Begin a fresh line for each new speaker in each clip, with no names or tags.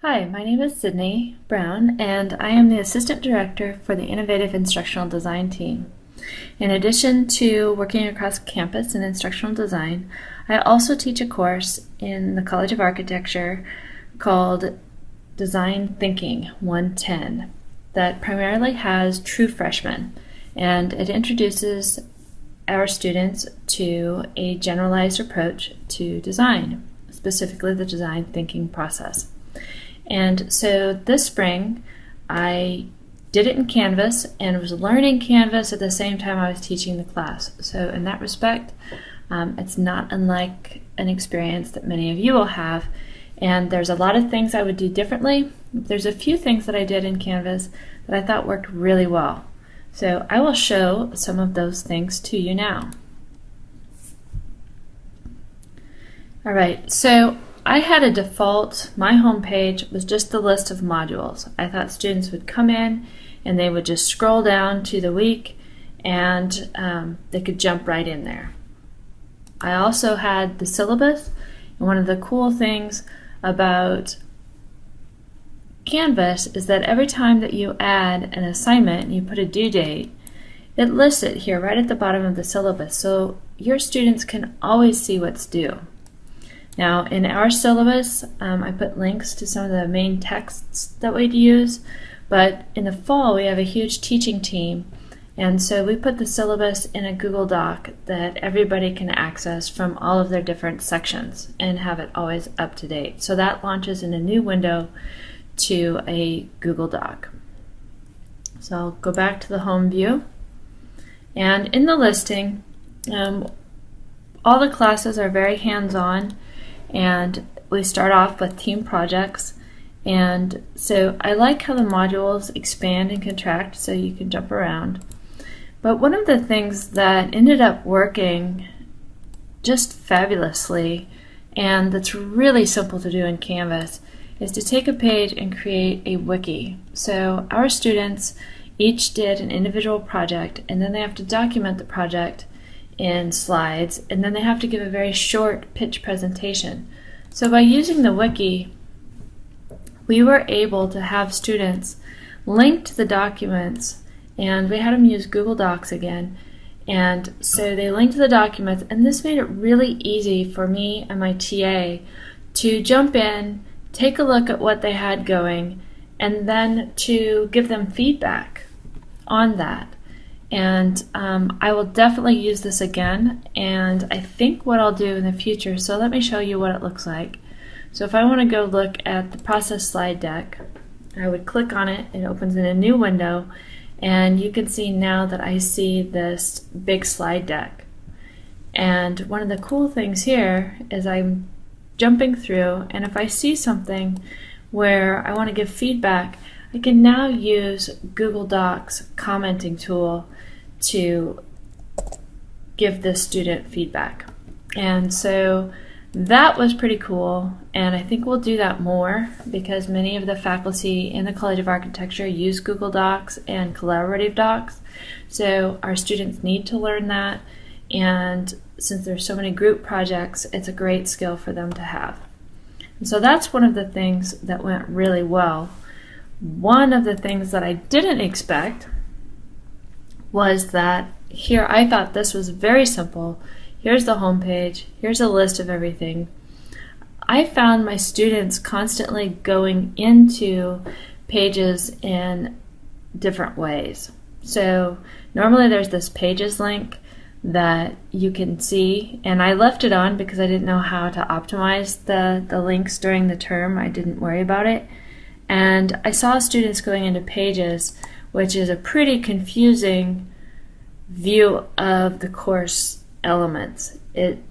Hi, my name is Sydney Brown, and I am the Assistant Director for the Innovative Instructional Design team. In addition to working across campus in instructional design, I also teach a course in the College of Architecture called Design Thinking 110 that primarily has true freshmen, and it introduces our students to a generalized approach to design, specifically the design thinking process. And so this spring, I did it in Canvas and was learning Canvas at the same time I was teaching the class. So in that respect, it's not unlike an experience that many of you will have. And there's a lot of things I would do differently. There's a few things that I did in Canvas that I thought worked really well. So I will show some of those things to you now. All right, so I had a default, my home page was just the list of modules. I thought students would come in and they would just scroll down to the week and they could jump right in there. I also had the syllabus, and one of the cool things about Canvas is that every time that you add an assignment and you put a due date, it lists it here right at the bottom of the syllabus, so your students can always see what's due. Now, in our syllabus, I put links to some of the main texts that we'd use, but in the fall we have a huge teaching team, and so we put the syllabus in a Google Doc that everybody can access from all of their different sections and have it always up to date. So that launches in a new window to a Google Doc. So I'll go back to the home view, and in the listing, all the classes are very hands-on. And we start off with team projects, and so I like how the modules expand and contract so you can jump around. But one of the things that ended up working just fabulously, and that's really simple to do in Canvas, is to take a page and create a wiki. So our students each did an individual project, and then they have to document the project in slides, and then they have to give a very short pitch presentation. So by using the wiki, we were able to have students link to the documents, and we had them use Google Docs again, and so they linked to the documents, and this made it really easy for me and my TA to jump in, take a look at what they had going, and then to give them feedback on that. And I will definitely use this again, and I think what I'll do in the future, so let me show you what it looks like. So if I want to go look at the process slide deck, I would click on it, it opens in a new window, and you can see now that I see this big slide deck. And one of the cool things here is I'm jumping through, and if I see something where I want to give feedback, I can now use Google Docs commenting tool to give the student feedback. And so that was pretty cool, and I think we'll do that more because many of the faculty in the College of Architecture use Google Docs and collaborative docs, so our students need to learn that, and since there's so many group projects, it's a great skill for them to have. And so that's one of the things that went really well. One of the things that I didn't expect was that here I thought this was very simple. Here's the home page, here's a list of everything. I found my students constantly going into pages in different ways. So normally there's this pages link that you can see, and I left it on because I didn't know how to optimize the links during the term. I didn't worry about it. And I saw students going into pages, which is a pretty confusing view of the course elements. It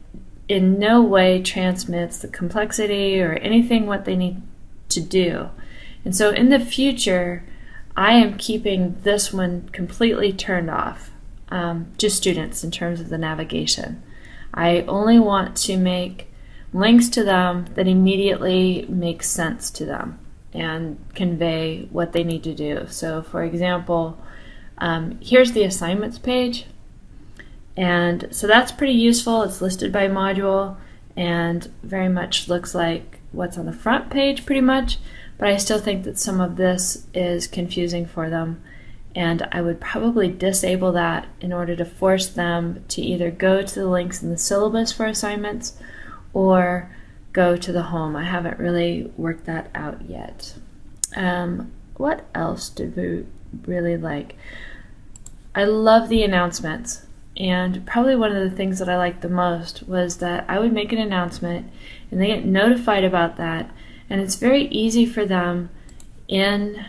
in no way transmits the complexity or anything what they need to do. And so in the future, I am keeping this one completely turned off, just students in terms of the navigation. I only want to make links to them that immediately make sense to them and convey what they need to do. So for example, here's the assignments page, and so that's pretty useful. It's listed by module and very much looks like what's on the front page pretty much, but I still think that some of this is confusing for them, and I would probably disable that in order to force them to either go to the links in the syllabus for assignments or go to the home. I haven't really worked that out yet. What else did we really like? I love the announcements. And probably one of the things that I liked the most was that I would make an announcement and they get notified about that. And it's very easy for them in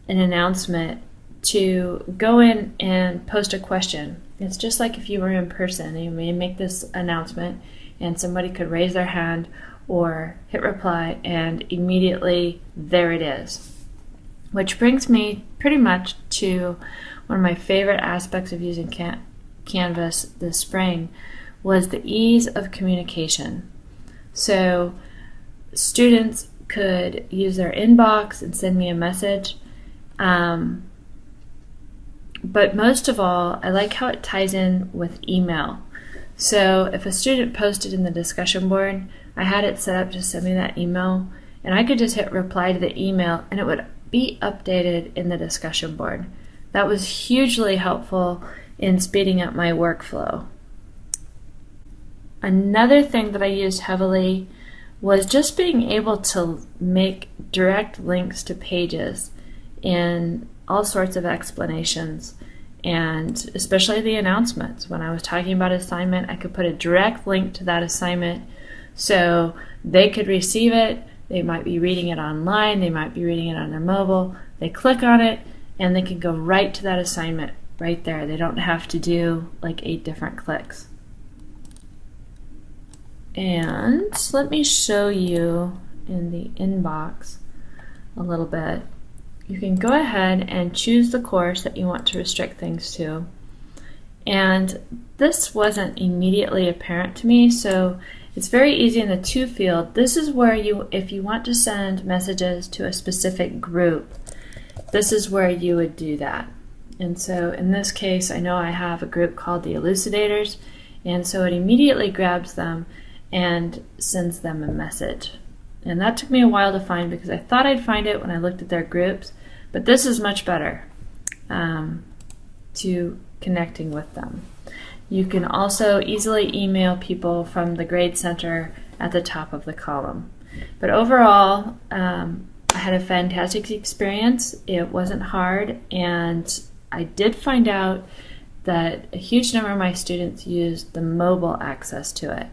an announcement to go in and post a question. It's just like if you were in person and you may make this announcement and somebody could raise their hand or hit reply, and immediately there it is. Which brings me pretty much to one of my favorite aspects of using Canvas this spring was the ease of communication. So students could use their inbox and send me a message, but most of all, I like how it ties in with email. So if a student posted in the discussion board, I had it set up to send me that email, and I could just hit reply to the email and it would be updated in the discussion board. That was hugely helpful in speeding up my workflow. Another thing that I used heavily was just being able to make direct links to pages in all sorts of explanations, and especially the announcements. When I was talking about assignment, I could put a direct link to that assignment so they could receive it. They might be reading it online, they might be reading it on their mobile. They click on it and they can go right to that assignment right there. They don't have to do like 8 different clicks. And let me show you in the inbox a little bit. You can go ahead and choose the course that you want to restrict things to. And this wasn't immediately apparent to me, so it's very easy in the To field. This is where if you want to send messages to a specific group, this is where you would do that. And so in this case, I know I have a group called the Elucidators, and so it immediately grabs them and sends them a message. And that took me a while to find because I thought I'd find it when I looked at their groups, but this is much better to connecting with them. You can also easily email people from the grade center at the top of the column. But overall, I had a fantastic experience. It wasn't hard, and I did find out that a huge number of my students used the mobile access to it.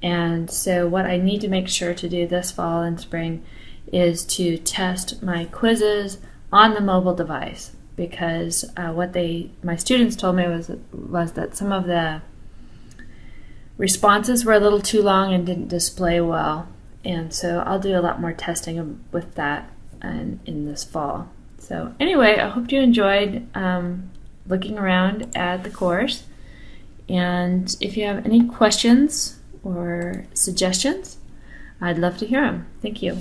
And so what I need to make sure to do this fall and spring is to test my quizzes on the mobile device, because what my students told me was that some of the responses were a little too long and didn't display well. And so I'll do a lot more testing with that in this fall. So anyway, I hope you enjoyed looking around at the course. And if you have any questions or suggestions, I'd love to hear them. Thank you.